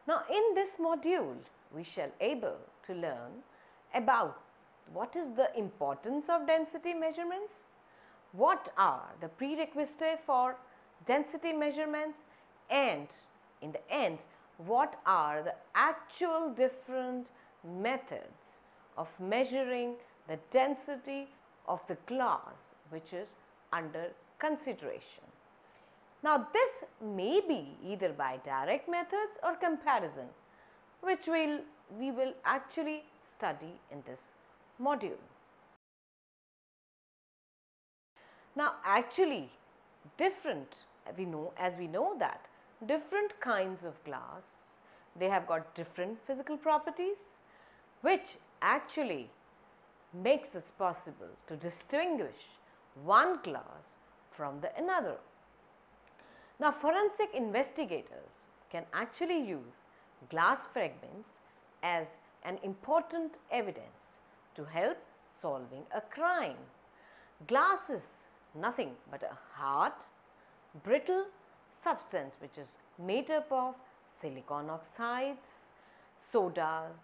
Now, in this module, we shall able to learn about what is the importance of density measurements, what are the prerequisites for density measurements, and in the end, what are the actual different methods of measuring the density of the glass which is under consideration. Now, this may be either by direct methods or comparison, which we will actually study in this module. Now, actually as we know that different kinds of glass, they have got different physical properties, which actually makes it possible to distinguish one glass from the another. Now, forensic investigators can actually use glass fragments as an important evidence to help solving a crime. Glass is nothing but a hard, brittle substance which is made up of silicon oxides, sodas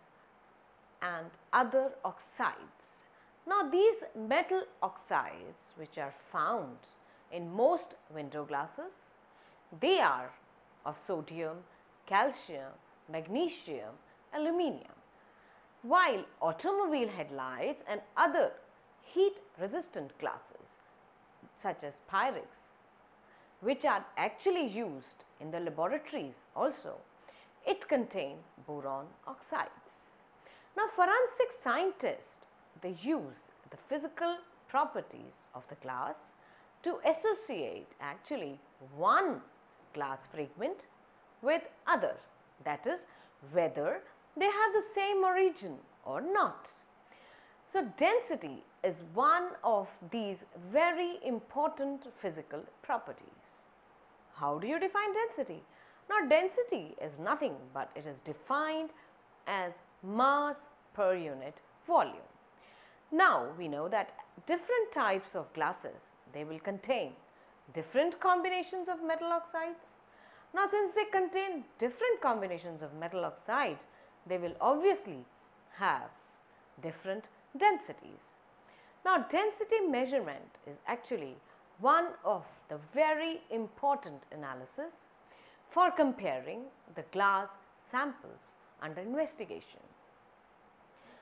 and other oxides. Now, these metal oxides which are found in most window glasses, they are of sodium, calcium, magnesium, aluminium, while automobile headlights and other heat resistant glasses such as Pyrex, which are actually used in the laboratories also, it contain boron oxides. Now, forensic scientists, they use the physical properties of the glass to associate actually one glass fragment with other, that is, whether they have the same origin or not. So, density is one of these very important physical properties. How do you define density? Now, density is nothing but it is defined as mass per unit volume. Now, we know that different types of glasses, they will contain different combinations of metal oxides. Now, since they contain different combinations of metal oxide, they will obviously have different densities. Now, density measurement is actually one of the very important analysis for comparing the glass samples under investigation.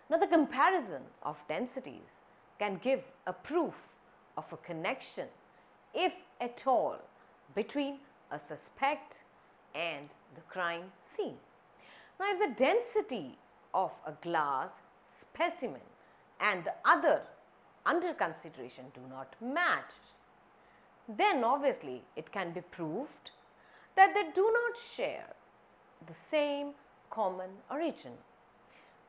Now, the comparison of densities can give a proof of a connection, if at all, between a suspect and the crime scene. Now, if the density of a glass specimen and the other under consideration do not match, then obviously it can be proved that they do not share the same common origin,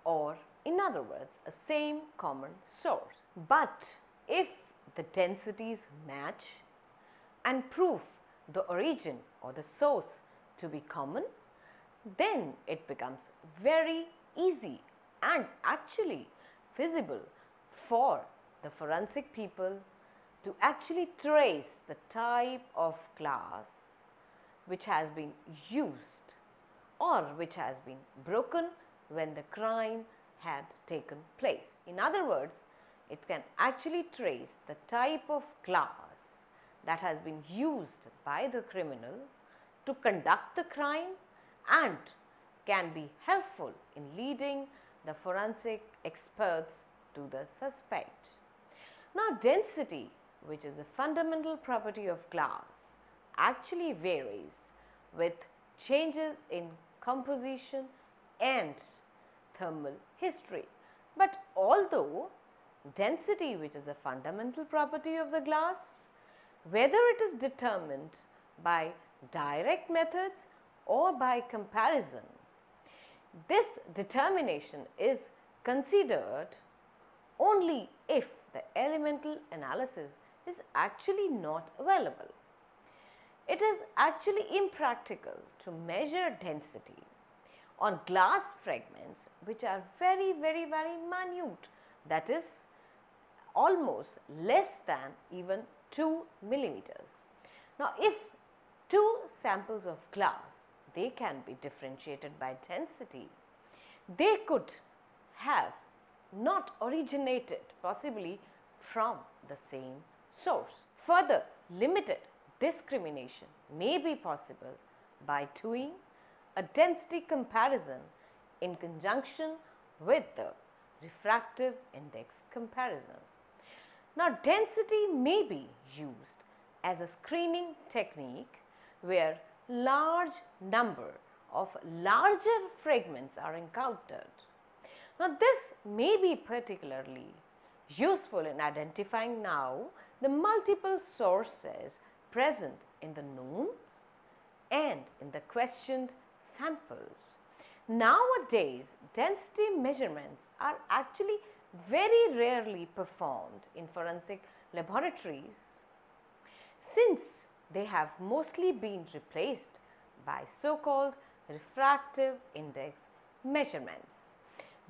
or in other words, a same common source. But if the densities match and prove the origin or the source to be common, then it becomes very easy and actually feasible for the forensic people to actually trace the type of glass which has been used or which has been broken when the crime had taken place. In other words, it can actually trace the type of glass that has been used by the criminal to conduct the crime and can be helpful in leading the forensic experts to the suspect. Now, density, which is a fundamental property of glass, actually varies with changes in composition and thermal history. But although density, which is a fundamental property of the glass, whether it is determined by direct methods or by comparison, this determination is considered only if the elemental analysis is actually not available. It is actually impractical to measure density on glass fragments which are very minute, that is almost less than even 2 millimeters. Now, if two samples of glass, they can be differentiated by density. They could have not originated possibly from the same source. Further, limited discrimination may be possible by doing a density comparison in conjunction with the refractive index comparison. Now, density may be used as a screening technique where large number of larger fragments are encountered. Now, this may be particularly useful in identifying now the multiple sources present in the known and in the questioned samples. Nowadays, density measurements are actually very rarely performed in forensic laboratories since they have mostly been replaced by so-called refractive index measurements,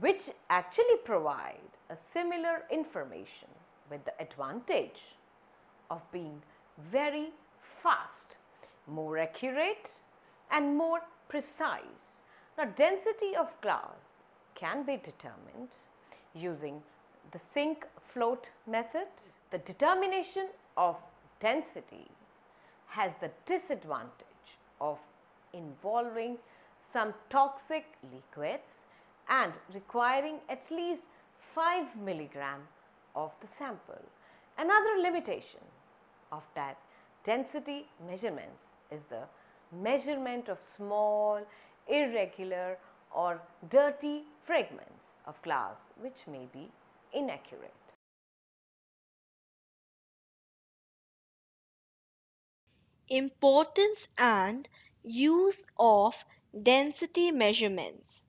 which actually provide a similar information with the advantage of being very fast, more accurate and more precise. Now, density of glass can be determined using the sink float method. The determination of density has the disadvantage of involving some toxic liquids and requiring at least 5 milligram of the sample. Another limitation of that density measurements is the measurement of small, irregular or dirty fragments of glass which may be inaccurate. Importance and use of density measurements.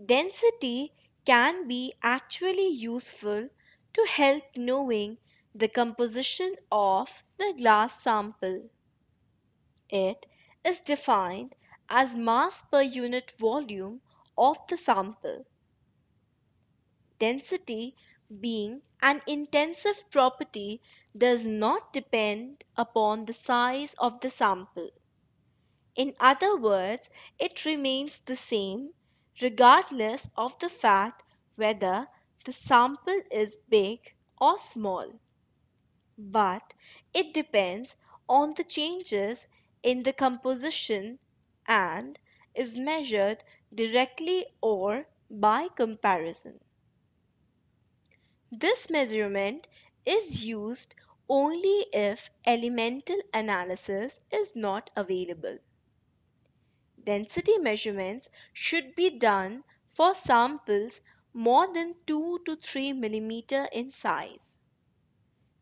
Density can be actually useful to help knowing the composition of the glass sample. It is defined as mass per unit volume of the sample. Density, being an intensive property, does not depend upon the size of the sample. In other words, it remains the same regardless of the fact whether the sample is big or small. But it depends on the changes in the composition and is measured directly or by comparison. This measurement is used only if elemental analysis is not available. Density measurements should be done for samples more than 2 to 3 mm in size.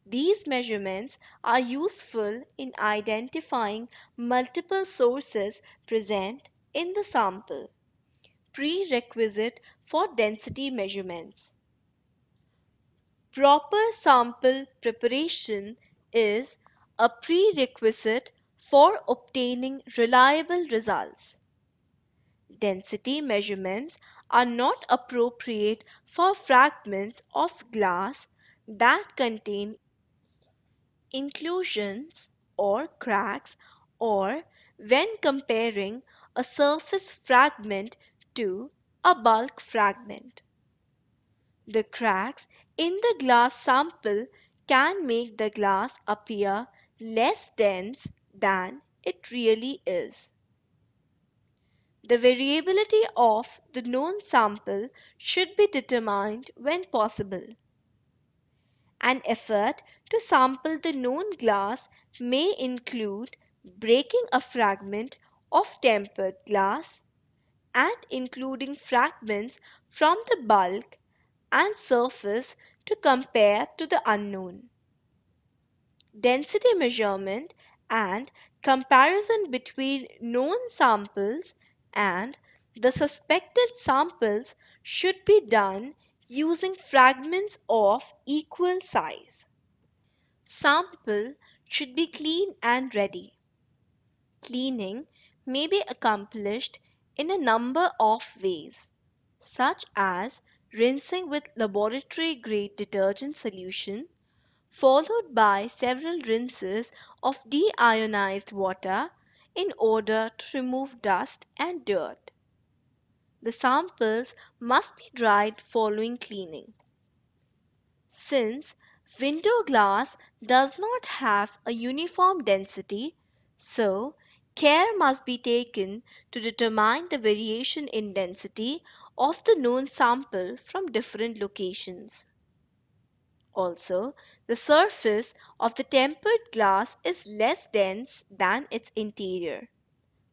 These measurements are useful in identifying multiple sources present in the sample. Prerequisite for density measurements. Proper sample preparation is a prerequisite for obtaining reliable results. Density measurements are not appropriate for fragments of glass that contain inclusions or cracks, or when comparing a surface fragment to a bulk fragment. The cracks in the glass sample can make the glass appear less dense than it really is. The variability of the known sample should be determined when possible. An effort to sample the known glass may include breaking a fragment of tempered glass and including fragments from the bulk and surface to compare to the unknown. Density measurement and comparison between known samples and the suspected samples should be done using fragments of equal size. Sample should be clean and ready. Cleaning may be accomplished in a number of ways, such as rinsing with laboratory grade detergent solution, followed by several rinses of deionized water in order to remove dust and dirt. The samples must be dried following cleaning. Since window glass does not have a uniform density, so care must be taken to determine the variation in density of the known sample from different locations. Also, the surface of the tempered glass is less dense than its interior.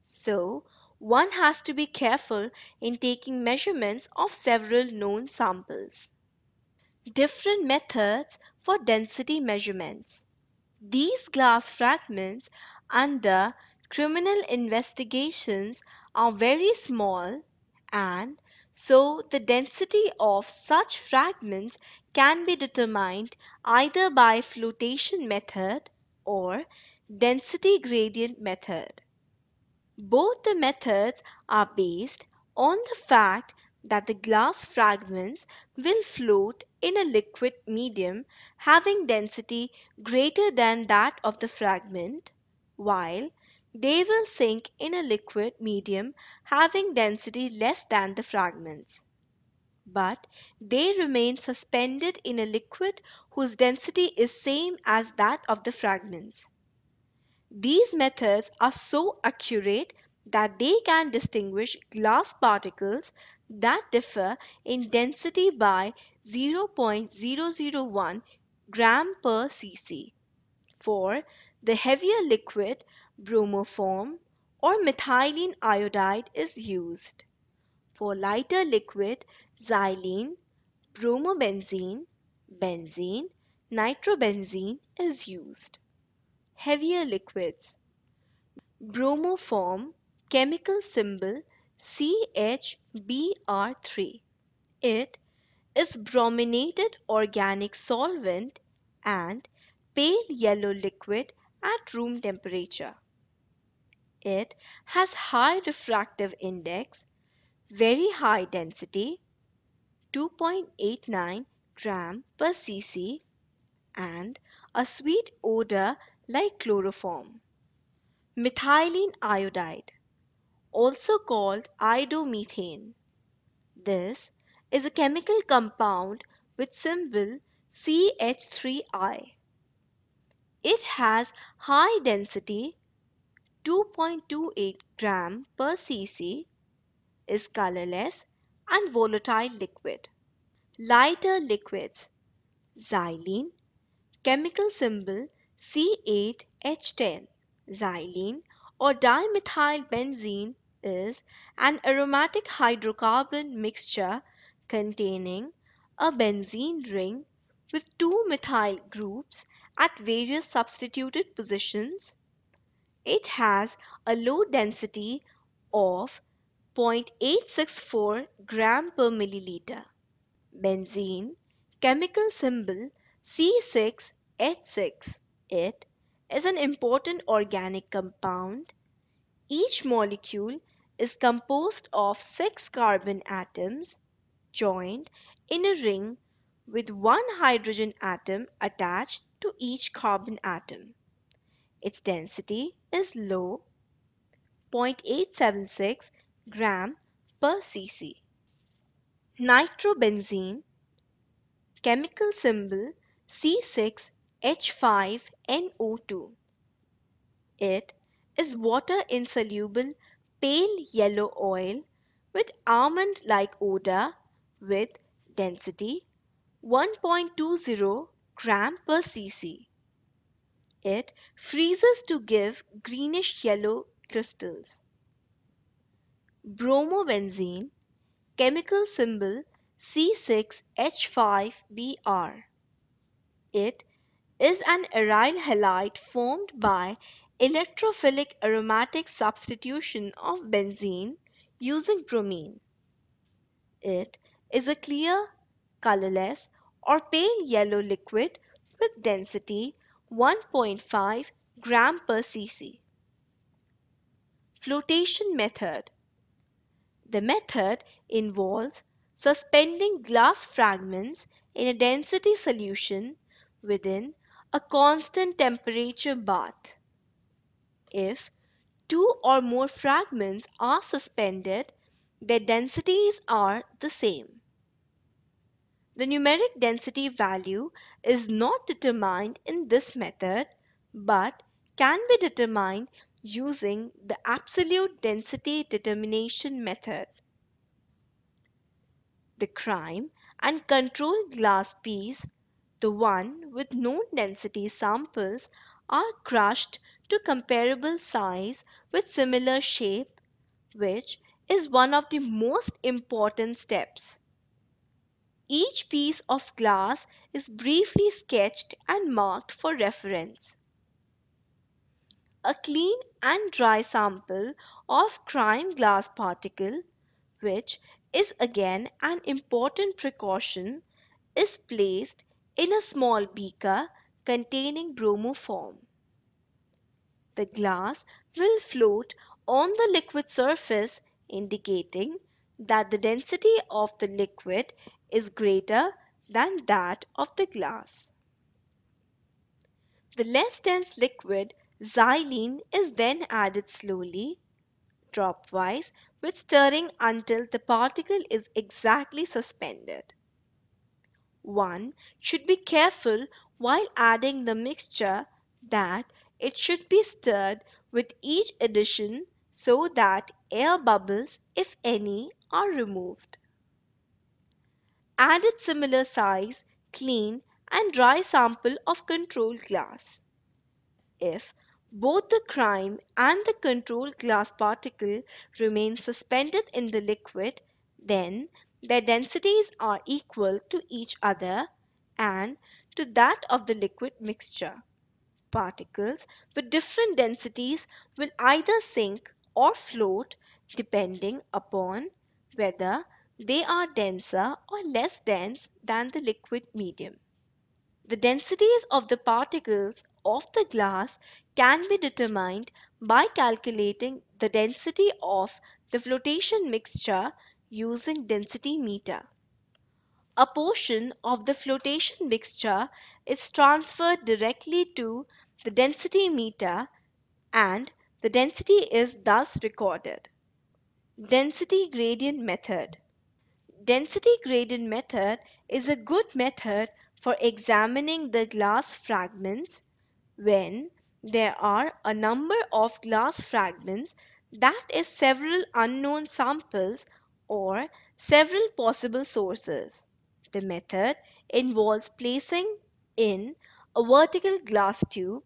So, one has to be careful in taking measurements of several known samples. Different methods for density measurements. These glass fragments under criminal investigations are very small, and so the density of such fragments can be determined either by flotation method or density gradient method. Both the methods are based on the fact that the glass fragments will float in a liquid medium having density greater than that of the fragment, while they will sink in a liquid medium having density less than the fragments. But they remain suspended in a liquid whose density is same as that of the fragments. These methods are so accurate that they can distinguish glass particles that differ in density by 0.001 gram per cc. For the heavier liquid, bromoform or methylene iodide is used. For lighter liquid, xylene, bromobenzene, benzene, nitrobenzene is used. Heavier liquids. Bromoform, chemical symbol CHBr3. It is brominated organic solvent and pale yellow liquid at room temperature. It has high refractive index, very high density 2.89 gram per cc, and a sweet odor like chloroform. Methylene iodide, also called iodomethane. This is a chemical compound with symbol CH3I. It has high density 2.28 gram per cc, is colorless and volatile liquid. Lighter liquids. Xylene, chemical symbol C8H10. Xylene or dimethylbenzene is an aromatic hydrocarbon mixture containing a benzene ring with two methyl groups at various substituted positions. It has a low density of 0.864 gram per milliliter. Benzene, chemical symbol C6H6. It is an important organic compound. Each molecule is composed of 6 carbon atoms joined in a ring with one hydrogen atom attached to each carbon atom. Its density is low, 0.876 gram per cc. Nitrobenzene, chemical symbol C6H5NO2. It is water insoluble pale yellow oil with almond like odor with density 1.20 gram per cc. It freezes to give greenish yellow crystals. Bromobenzene, chemical symbol C6H5Br. It is an aryl halide formed by electrophilic aromatic substitution of benzene using bromine. It is a clear, colorless, or pale yellow liquid with density 1.5 gram per cc. Flotation method. The method involves suspending glass fragments in a density solution within a constant temperature bath. If two or more fragments are suspended, their densities are the same. The numeric density value is not determined in this method but can be determined using the absolute density determination method. The crime and control glass piece, the one with known density samples, are crushed to comparable size with similar shape, which is one of the most important steps. Each piece of glass is briefly sketched and marked for reference. A clean and dry sample of crime glass particle, which is again an important precaution, is placed in a small beaker containing bromoform. The glass will float on the liquid surface, indicating that the density of the liquid is greater than that of the glass. The less dense liquid, xylene, is then added slowly, dropwise, with stirring until the particle is exactly suspended. One should be careful while adding the mixture that it should be stirred with each addition so that air bubbles, if any, are removed. Added similar size, clean and dry sample of control glass. If both the crime and the control glass particle remain suspended in the liquid, then their densities are equal to each other and to that of the liquid mixture. Particles with different densities will either sink or float depending upon whether they are denser or less dense than the liquid medium. The densities of the particles of the glass can be determined by calculating the density of the flotation mixture using density-meter. A portion of the flotation mixture is transferred directly to the density meter and the density is thus recorded. Density gradient method. Density gradient method is a good method for examining the glass fragments when there are a number of glass fragments, that is several unknown samples or several possible sources. The method involves placing in a vertical glass tube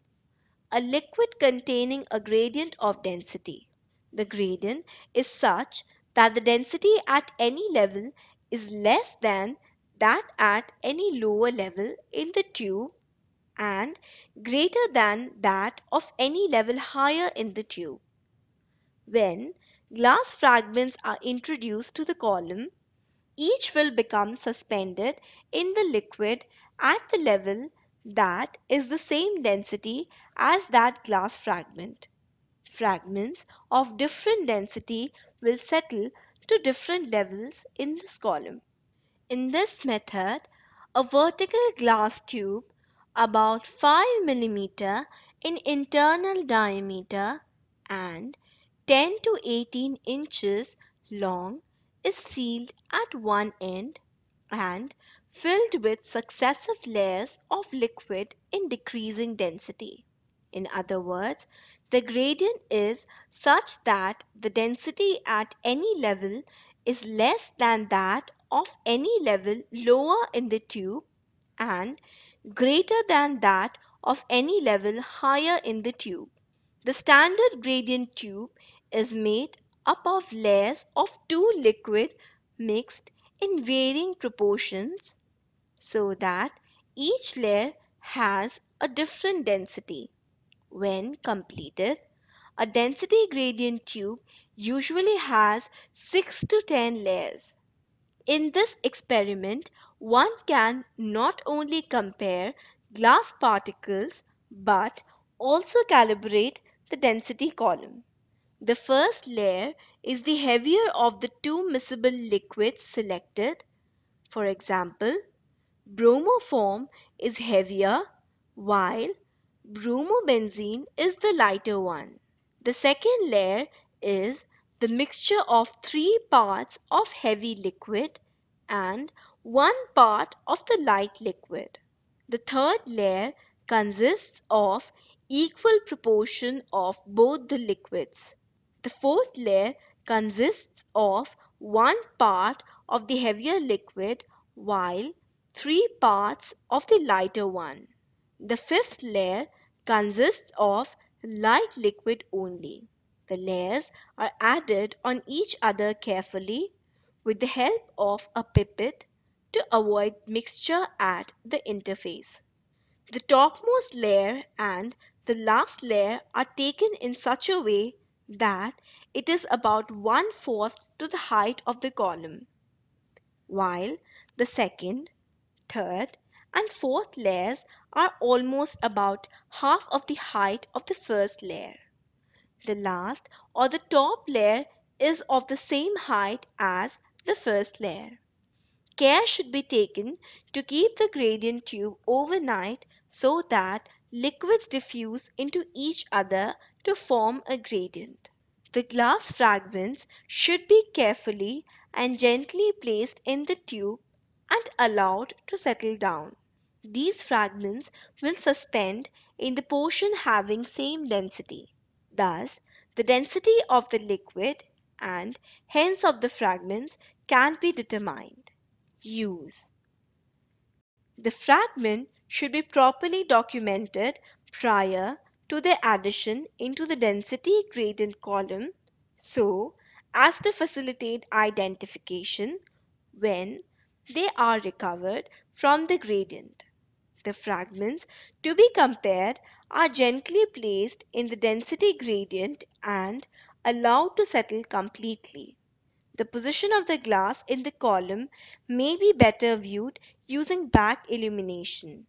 a liquid containing a gradient of density. The gradient is such that the density at any level is less than that at any lower level in the tube and greater than that of any level higher in the tube. When glass fragments are introduced to the column, each will become suspended in the liquid at the level that is the same density as that glass fragment. Fragments of different density will settle to different levels in this column. In this method, a vertical glass tube about 5 mm in internal diameter and 10 to 18 inches long is sealed at one end and filled with successive layers of liquid in decreasing density. In other words, the gradient is such that the density at any level is less than that of any level lower in the tube and greater than that of any level higher in the tube. The standard gradient tube is made up of layers of two liquid mixed in varying proportions so that each layer has a different density. When completed, a density gradient tube usually has 6 to 10 layers. In this experiment, one can not only compare glass particles but also calibrate the density column. The first layer is the heavier of the two miscible liquids selected. For example, bromoform is heavier while bromobenzene is the lighter one. The second layer is the mixture of 3 parts of heavy liquid and 1 part of the light liquid. The third layer consists of equal proportion of both the liquids. The fourth layer consists of 1 part of the heavier liquid while 3 parts of the lighter one. The fifth layer consists of light liquid only. The layers are added on each other carefully with the help of a pipette to avoid mixture at the interface. The topmost layer and the last layer are taken in such a way that it is about 1/4 to the height of the column, while the second, third, and fourth layers are almost about half of the height of the first layer. The last or the top layer is of the same height as the first layer. Care should be taken to keep the gradient tube overnight so that liquids diffuse into each other to form a gradient. The glass fragments should be carefully and gently placed in the tube and allowed to settle down. These fragments will suspend in the portion having same density. Thus, the density of the liquid and hence of the fragments can be determined. Use. The fragment should be properly documented prior to their addition into the density gradient column so as to facilitate identification when they are recovered from the gradient. The fragments to be compared are gently placed in the density gradient and allowed to settle completely. The position of the glass in the column may be better viewed using back illumination.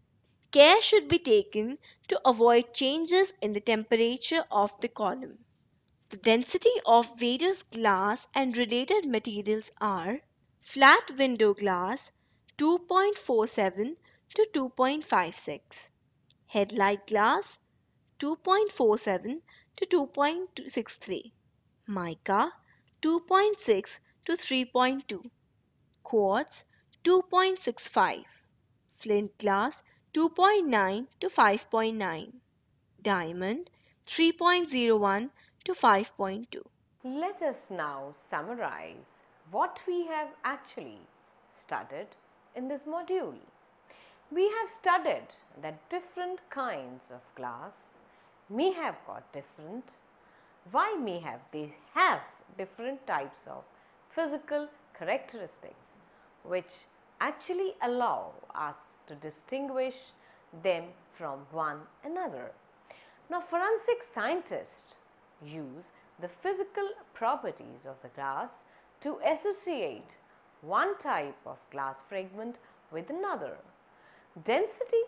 Care should be taken to avoid changes in the temperature of the column. The density of various glass and related materials are flat window glass 2.47 to 2.56, headlight glass 2.47 to 2.63, mica 2.6 to 3.2, quartz 2.65, flint glass 2.9 to 5.9, diamond 3.01 to 5.2. Let us now summarize what we have actually studied in this module. We have studied that different kinds of glass may have got different, they have different types of physical characteristics which actually allow us to distinguish them from one another. Now, forensic scientists use the physical properties of the glass to associate one type of glass fragment with another. Density,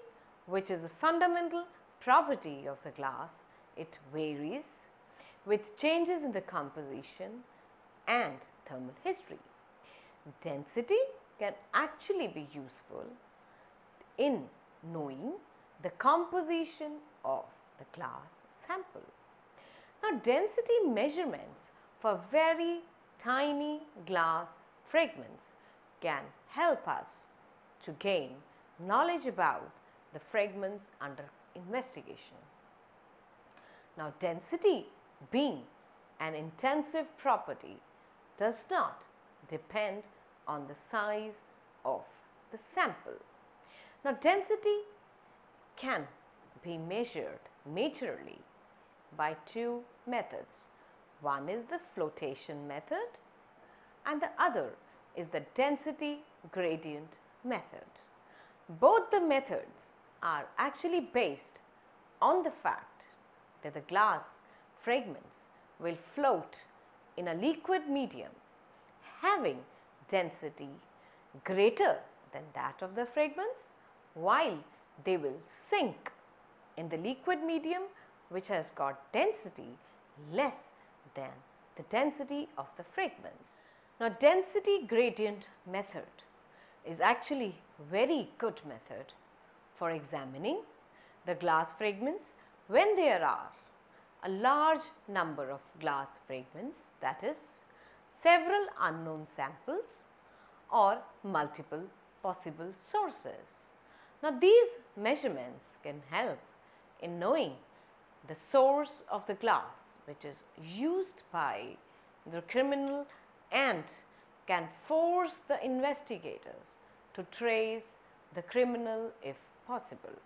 which is a fundamental property of the glass, it varies with changes in the composition and thermal history. Density can actually be useful in knowing the composition of the glass sample. Now, density measurements for very tiny glass fragments can help us to gain knowledge about the fragments under investigation. Now, density being an intensive property does not depend on the size of the sample. Now, density can be measured majorly by two methods. One is the floatation method and the other is the density gradient method. Both the methods are actually based on the fact that the glass fragments will float in a liquid medium having density greater than that of the fragments, while they will sink in the liquid medium which has got density less than the density of the fragments. Now, density gradient method is actually very good method for examining the glass fragments when there are a large number of glass fragments, that is, several unknown samples or multiple possible sources. Now, these measurements can help in knowing the source of the glass which is used by the criminal and can force the investigators to trace the criminal if possible.